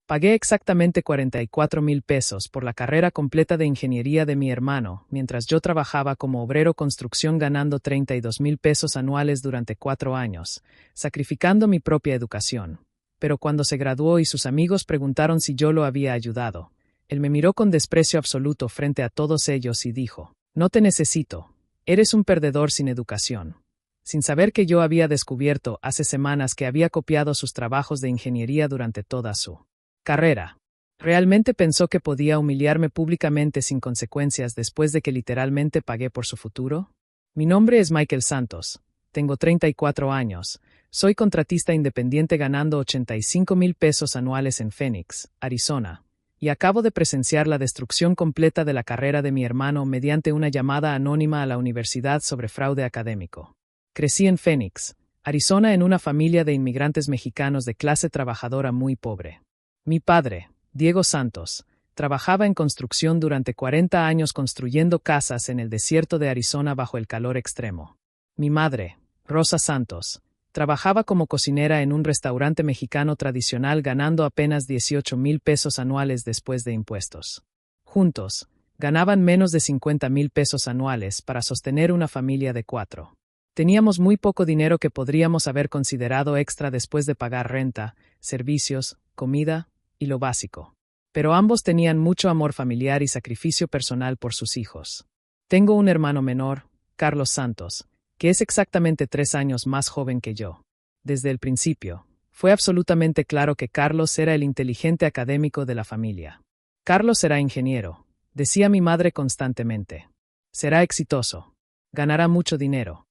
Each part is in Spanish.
Pagué exactamente 44,000 pesos por la carrera completa de ingeniería de mi hermano, mientras yo trabajaba como obrero construcción ganando 32,000 pesos anuales durante 4 años, sacrificando mi propia educación. Pero cuando se graduó y sus amigos preguntaron si yo lo había ayudado, él me miró con desprecio absoluto frente a todos ellos y dijo: «No te necesito. Eres un perdedor sin educación». Sin saber que yo había descubierto hace semanas que había copiado sus trabajos de ingeniería durante toda su carrera. ¿Realmente pensó que podía humillarme públicamente sin consecuencias después de que literalmente pagué por su futuro? Mi nombre es Michael Santos. Tengo 34 años. Soy contratista independiente ganando 85,000 pesos anuales en Phoenix, Arizona. Y acabo de presenciar la destrucción completa de la carrera de mi hermano mediante una llamada anónima a la universidad sobre fraude académico. Crecí en Phoenix, Arizona, en una familia de inmigrantes mexicanos de clase trabajadora muy pobre. Mi padre, Diego Santos, trabajaba en construcción durante 40 años construyendo casas en el desierto de Arizona bajo el calor extremo. Mi madre, Rosa Santos, trabajaba como cocinera en un restaurante mexicano tradicional ganando apenas 18,000 pesos anuales después de impuestos. Juntos, ganaban menos de 50,000 pesos anuales para sostener una familia de 4. Teníamos muy poco dinero que podríamos haber considerado extra después de pagar renta, servicios, comida y lo básico. Pero ambos tenían mucho amor familiar y sacrificio personal por sus hijos. Tengo un hermano menor, Carlos Santos, que es exactamente 3 años más joven que yo. Desde el principio, fue absolutamente claro que Carlos era el inteligente académico de la familia. Carlos será ingeniero, decía mi madre constantemente. Será exitoso. Ganará mucho dinero.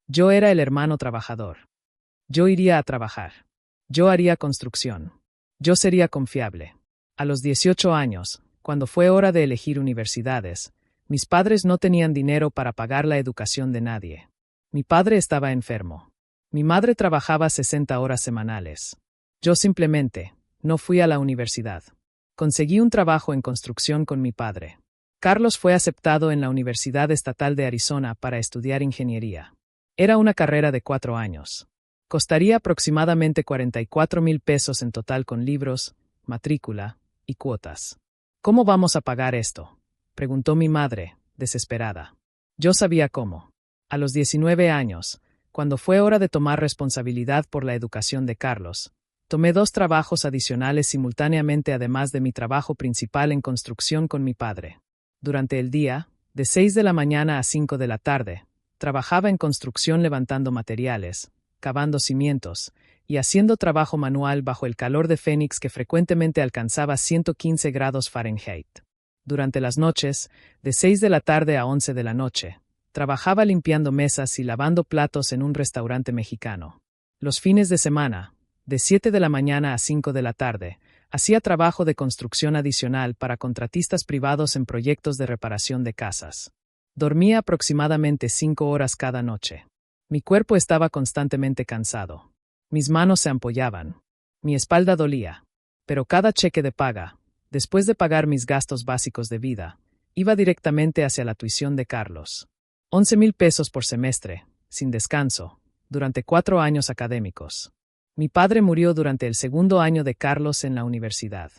Yo era el hermano trabajador. Yo iría a trabajar. Yo haría construcción. Yo sería confiable. A los 18 años, cuando fue hora de elegir universidades, mis padres no tenían dinero para pagar la educación de nadie. Mi padre estaba enfermo. Mi madre trabajaba 60 horas semanales. Yo simplemente no fui a la universidad. Conseguí un trabajo en construcción con mi padre. Carlos fue aceptado en la Universidad Estatal de Arizona para estudiar ingeniería. Era una carrera de 4 años. Costaría aproximadamente 44,000 pesos en total con libros, matrícula y cuotas. ¿Cómo vamos a pagar esto?, preguntó mi madre, desesperada. Yo sabía cómo. A los 19 años, cuando fue hora de tomar responsabilidad por la educación de Carlos, tomé 2 trabajos adicionales simultáneamente además de mi trabajo principal en construcción con mi padre. Durante el día, de 6 de la mañana a 5 de la tarde, trabajaba en construcción levantando materiales, cavando cimientos y haciendo trabajo manual bajo el calor de Phoenix que frecuentemente alcanzaba 115 grados Fahrenheit. Durante las noches, de 6 de la tarde a 11 de la noche, trabajaba limpiando mesas y lavando platos en un restaurante mexicano. Los fines de semana, de 7 de la mañana a 5 de la tarde, hacía trabajo de construcción adicional para contratistas privados en proyectos de reparación de casas. Dormía aproximadamente 5 horas cada noche. Mi cuerpo estaba constantemente cansado. Mis manos se ampollaban. Mi espalda dolía. Pero cada cheque de paga, después de pagar mis gastos básicos de vida, iba directamente hacia la tuición de Carlos. 11,000 pesos por semestre, sin descanso, durante 4 años académicos. Mi padre murió durante el segundo año de Carlos en la universidad.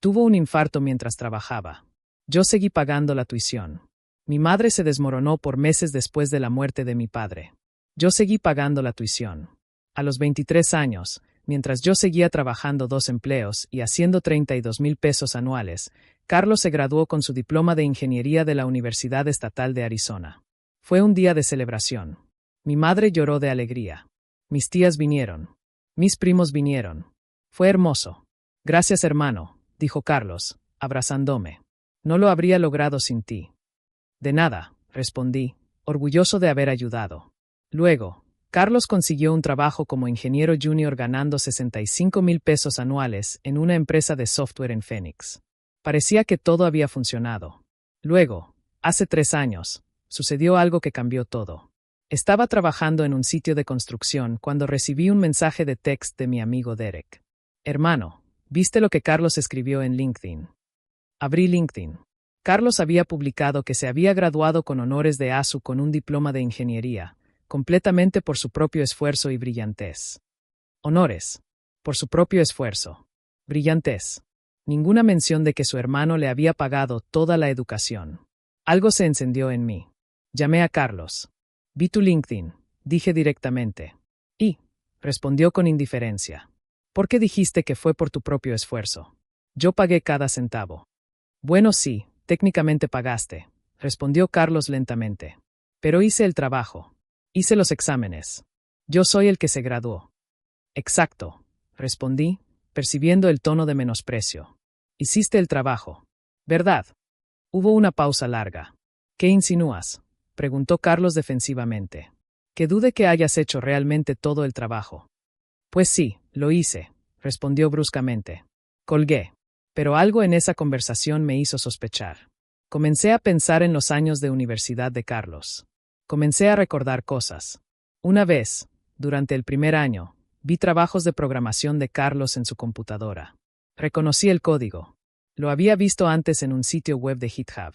Tuvo un infarto mientras trabajaba. Yo seguí pagando la tuición. Mi madre se desmoronó por meses después de la muerte de mi padre. Yo seguí pagando la tuición. A los 23 años, mientras yo seguía trabajando 2 empleos y haciendo 32,000 pesos anuales, Carlos se graduó con su diploma de ingeniería de la Universidad Estatal de Arizona. Fue un día de celebración. Mi madre lloró de alegría. Mis tías vinieron. Mis primos vinieron. Fue hermoso. Gracias, hermano, dijo Carlos, abrazándome. No lo habría logrado sin ti. De nada, respondí, orgulloso de haber ayudado. Luego, Carlos consiguió un trabajo como ingeniero junior ganando 65,000 pesos anuales en una empresa de software en Phoenix. Parecía que todo había funcionado. Luego, hace 3 años, sucedió algo que cambió todo. Estaba trabajando en un sitio de construcción cuando recibí un mensaje de text de mi amigo Derek. Hermano, ¿viste lo que Carlos escribió en LinkedIn? Abrí LinkedIn. Carlos había publicado que se había graduado con honores de ASU con un diploma de ingeniería, completamente por su propio esfuerzo y brillantez. Honores. Por su propio esfuerzo. Brillantez. Ninguna mención de que su hermano le había pagado toda la educación. Algo se encendió en mí. Llamé a Carlos. Vi tu LinkedIn, dije directamente. Y, respondió con indiferencia. ¿Por qué dijiste que fue por tu propio esfuerzo? Yo pagué cada centavo. Bueno, sí, técnicamente pagaste, respondió Carlos lentamente. Pero hice el trabajo. Hice los exámenes. Yo soy el que se graduó. Exacto, respondí, percibiendo el tono de menosprecio. Hiciste el trabajo, ¿verdad? Hubo una pausa larga. ¿Qué insinúas?, preguntó Carlos defensivamente. Que dude que hayas hecho realmente todo el trabajo. Pues sí, lo hice, respondió bruscamente. Colgué. Pero algo en esa conversación me hizo sospechar. Comencé a pensar en los años de universidad de Carlos. Comencé a recordar cosas. Una vez, durante el primer año, vi trabajos de programación de Carlos en su computadora. Reconocí el código. Lo había visto antes en un sitio web de GitHub.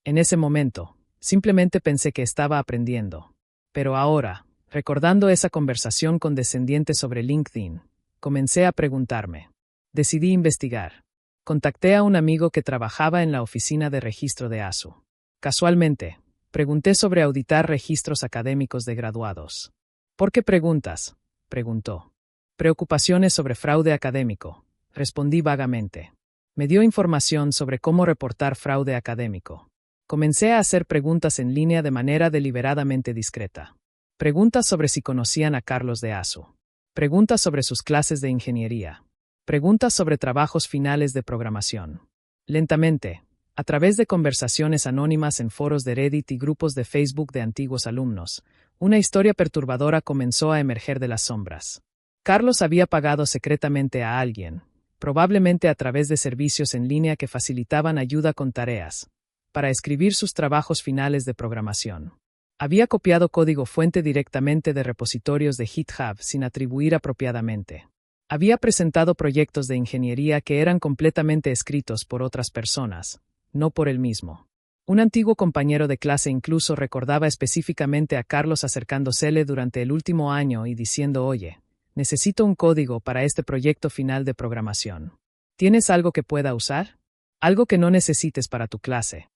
En ese momento, simplemente pensé que estaba aprendiendo. Pero ahora, recordando esa conversación condescendiente sobre LinkedIn, comencé a preguntarme. Decidí investigar. Contacté a un amigo que trabajaba en la oficina de registro de ASU. Casualmente, pregunté sobre auditar registros académicos de graduados. ¿Por qué preguntas?, preguntó. Preocupaciones sobre fraude académico, respondí vagamente. Me dio información sobre cómo reportar fraude académico. Comencé a hacer preguntas en línea de manera deliberadamente discreta. Preguntas sobre si conocían a Carlos de ASU. Preguntas sobre sus clases de ingeniería. Preguntas sobre trabajos finales de programación. Lentamente, a través de conversaciones anónimas en foros de Reddit y grupos de Facebook de antiguos alumnos, una historia perturbadora comenzó a emerger de las sombras. Carlos había pagado secretamente a alguien, probablemente a través de servicios en línea que facilitaban ayuda con tareas, para escribir sus trabajos finales de programación. Había copiado código fuente directamente de repositorios de GitHub sin atribuir apropiadamente. Había presentado proyectos de ingeniería que eran completamente escritos por otras personas, no por él mismo. Un antiguo compañero de clase incluso recordaba específicamente a Carlos acercándosele durante el último año y diciendo: «Oye, necesito un código para este proyecto final de programación. ¿Tienes algo que pueda usar? Algo que no necesites para tu clase».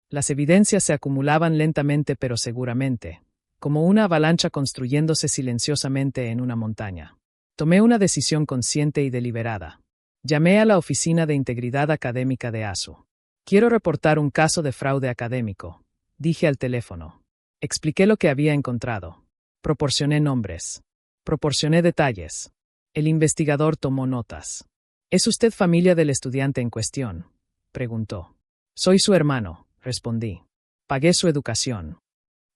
Las evidencias se acumulaban lentamente pero seguramente, como una avalancha construyéndose silenciosamente en una montaña. Tomé una decisión consciente y deliberada. Llamé a la Oficina de Integridad Académica de ASU. «Quiero reportar un caso de fraude académico», dije al teléfono. Expliqué lo que había encontrado. Proporcioné nombres. Proporcioné detalles. El investigador tomó notas. «¿Es usted familia del estudiante en cuestión?», preguntó. «Soy su hermano», respondí. «Pagué su educación».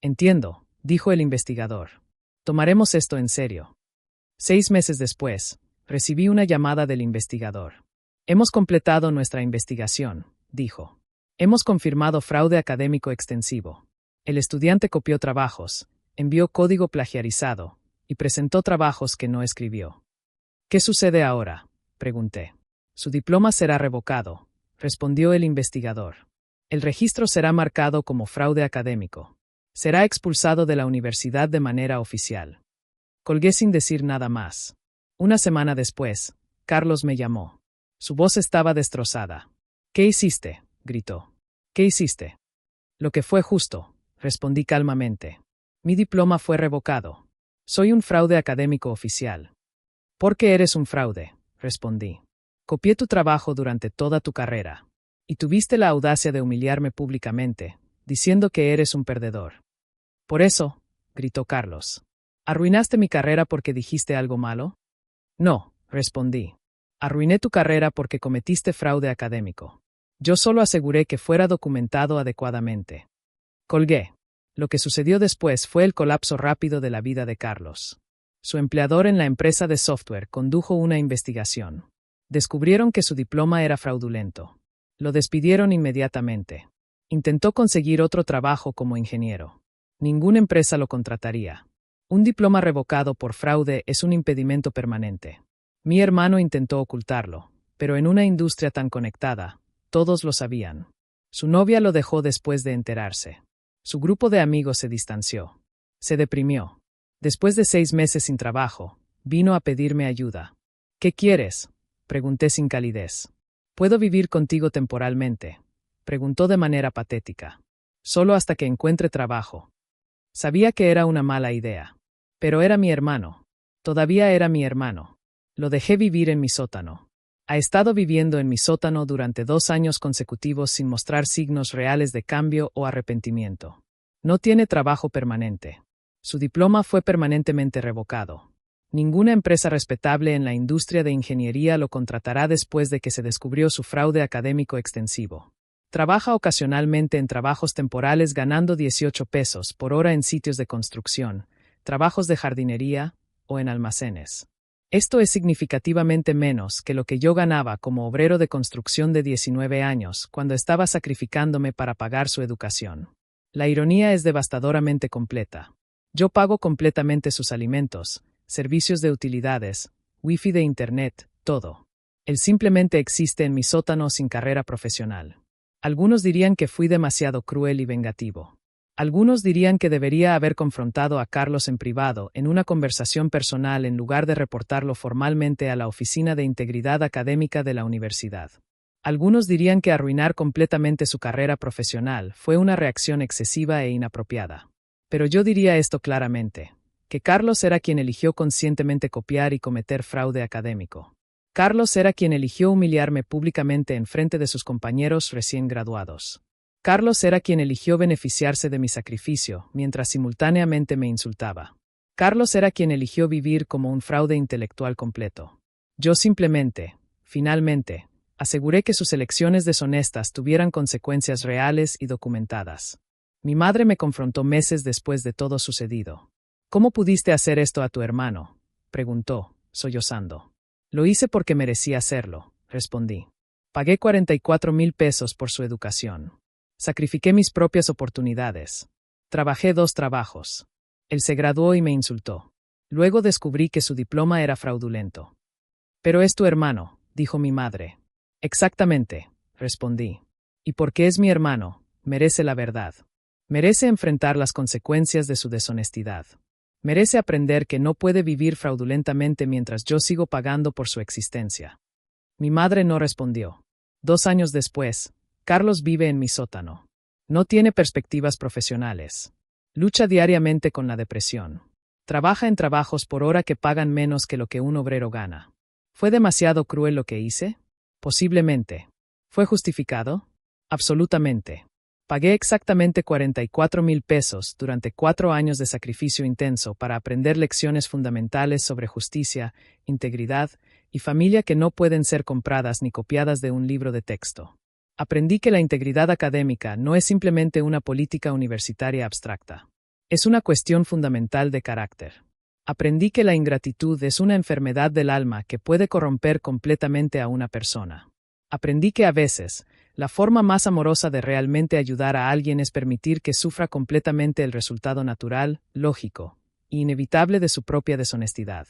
«Entiendo», dijo el investigador. «Tomaremos esto en serio». 6 meses después, recibí una llamada del investigador. «Hemos completado nuestra investigación», dijo. «Hemos confirmado fraude académico extensivo. El estudiante copió trabajos, envió código plagiarizado y presentó trabajos que no escribió». «¿Qué sucede ahora?», pregunté. «Su diploma será revocado», respondió el investigador. «El registro será marcado como fraude académico. Será expulsado de la universidad de manera oficial». Colgué sin decir nada más. Una semana después, Carlos me llamó. Su voz estaba destrozada. «¿Qué hiciste?», gritó. «¿Qué hiciste?». «Lo que fue justo», respondí calmamente. «Mi diploma fue revocado. Soy un fraude académico oficial». «¿Por qué eres un fraude?», respondí. «Copié tu trabajo durante toda tu carrera. Y tuviste la audacia de humillarme públicamente, diciendo que eres un perdedor». «Por eso», gritó Carlos. «¿Arruinaste mi carrera porque dijiste algo malo?». «No», respondí. «Arruiné tu carrera porque cometiste fraude académico. Yo solo aseguré que fuera documentado adecuadamente». Colgué. Lo que sucedió después fue el colapso rápido de la vida de Carlos. Su empleador en la empresa de software condujo una investigación. Descubrieron que su diploma era fraudulento. Lo despidieron inmediatamente. Intentó conseguir otro trabajo como ingeniero. Ninguna empresa lo contrataría. Un diploma revocado por fraude es un impedimento permanente. Mi hermano intentó ocultarlo, pero en una industria tan conectada, todos lo sabían. Su novia lo dejó después de enterarse. Su grupo de amigos se distanció. Se deprimió. Después de 6 meses sin trabajo, vino a pedirme ayuda. «¿Qué quieres?», pregunté sin calidez. ¿Puedo vivir contigo temporalmente? Preguntó de manera patética. Solo hasta que encuentre trabajo. Sabía que era una mala idea. Pero era mi hermano. Todavía era mi hermano. Lo dejé vivir en mi sótano. Ha estado viviendo en mi sótano durante 2 años consecutivos sin mostrar signos reales de cambio o arrepentimiento. No tiene trabajo permanente. Su diploma fue permanentemente revocado. Ninguna empresa respetable en la industria de ingeniería lo contratará después de que se descubrió su fraude académico extensivo. Trabaja ocasionalmente en trabajos temporales ganando 18 pesos por hora en sitios de construcción, trabajos de jardinería o en almacenes. Esto es significativamente menos que lo que yo ganaba como obrero de construcción de 19 años cuando estaba sacrificándome para pagar su educación. La ironía es devastadoramente completa. Yo pago completamente sus alimentos, servicios de utilidades, wifi de internet, todo. Él simplemente existe en mi sótano sin carrera profesional. Algunos dirían que fui demasiado cruel y vengativo. Algunos dirían que debería haber confrontado a Carlos en privado en una conversación personal en lugar de reportarlo formalmente a la Oficina de Integridad Académica de la universidad. Algunos dirían que arruinar completamente su carrera profesional fue una reacción excesiva e inapropiada. Pero yo diría esto claramente, que Carlos era quien eligió conscientemente copiar y cometer fraude académico. Carlos era quien eligió humillarme públicamente en frente de sus compañeros recién graduados. Carlos era quien eligió beneficiarse de mi sacrificio, mientras simultáneamente me insultaba. Carlos era quien eligió vivir como un fraude intelectual completo. Yo simplemente, finalmente, aseguré que sus elecciones deshonestas tuvieran consecuencias reales y documentadas. Mi madre me confrontó meses después de todo sucedido. ¿Cómo pudiste hacer esto a tu hermano?, preguntó, sollozando. Lo hice porque merecía hacerlo, respondí. Pagué 44,000 pesos por su educación. Sacrifiqué mis propias oportunidades. Trabajé 2 trabajos. Él se graduó y me insultó. Luego descubrí que su diploma era fraudulento. Pero es tu hermano, dijo mi madre. Exactamente, respondí. Y porque es mi hermano, merece la verdad. Merece enfrentar las consecuencias de su deshonestidad. Merece aprender que no puede vivir fraudulentamente mientras yo sigo pagando por su existencia. Mi madre no respondió. 2 años después, Carlos vive en mi sótano. No tiene perspectivas profesionales. Lucha diariamente con la depresión. Trabaja en trabajos por hora que pagan menos que lo que un obrero gana. ¿Fue demasiado cruel lo que hice? Posiblemente. ¿Fue justificado? Absolutamente. Pagué exactamente 44,000 pesos durante 4 años de sacrificio intenso para aprender lecciones fundamentales sobre justicia, integridad y familia que no pueden ser compradas ni copiadas de un libro de texto. Aprendí que la integridad académica no es simplemente una política universitaria abstracta. Es una cuestión fundamental de carácter. Aprendí que la ingratitud es una enfermedad del alma que puede corromper completamente a una persona. Aprendí que a veces, la forma más amorosa de realmente ayudar a alguien es permitir que sufra completamente el resultado natural, lógico e inevitable de su propia deshonestidad.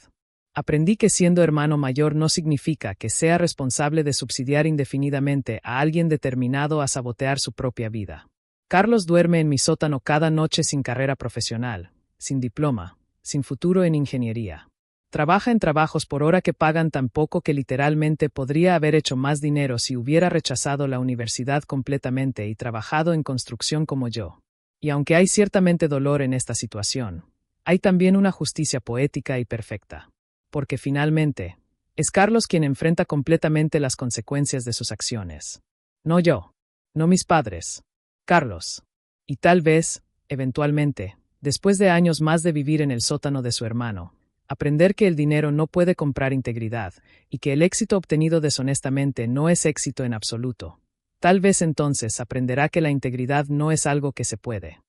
Aprendí que siendo hermano mayor no significa que sea responsable de subsidiar indefinidamente a alguien determinado a sabotear su propia vida. Carlos duerme en mi sótano cada noche sin carrera profesional, sin diploma, sin futuro en ingeniería. Trabaja en trabajos por hora que pagan tan poco que literalmente podría haber hecho más dinero si hubiera rechazado la universidad completamente y trabajado en construcción como yo. Y aunque hay ciertamente dolor en esta situación, hay también una justicia poética y perfecta. Porque finalmente, es Carlos quien enfrenta completamente las consecuencias de sus acciones. No yo. No mis padres. Carlos. Y tal vez, eventualmente, después de años más de vivir en el sótano de su hermano, aprender que el dinero no puede comprar integridad y que el éxito obtenido deshonestamente no es éxito en absoluto. Tal vez entonces aprenderá que la integridad no es algo que se puede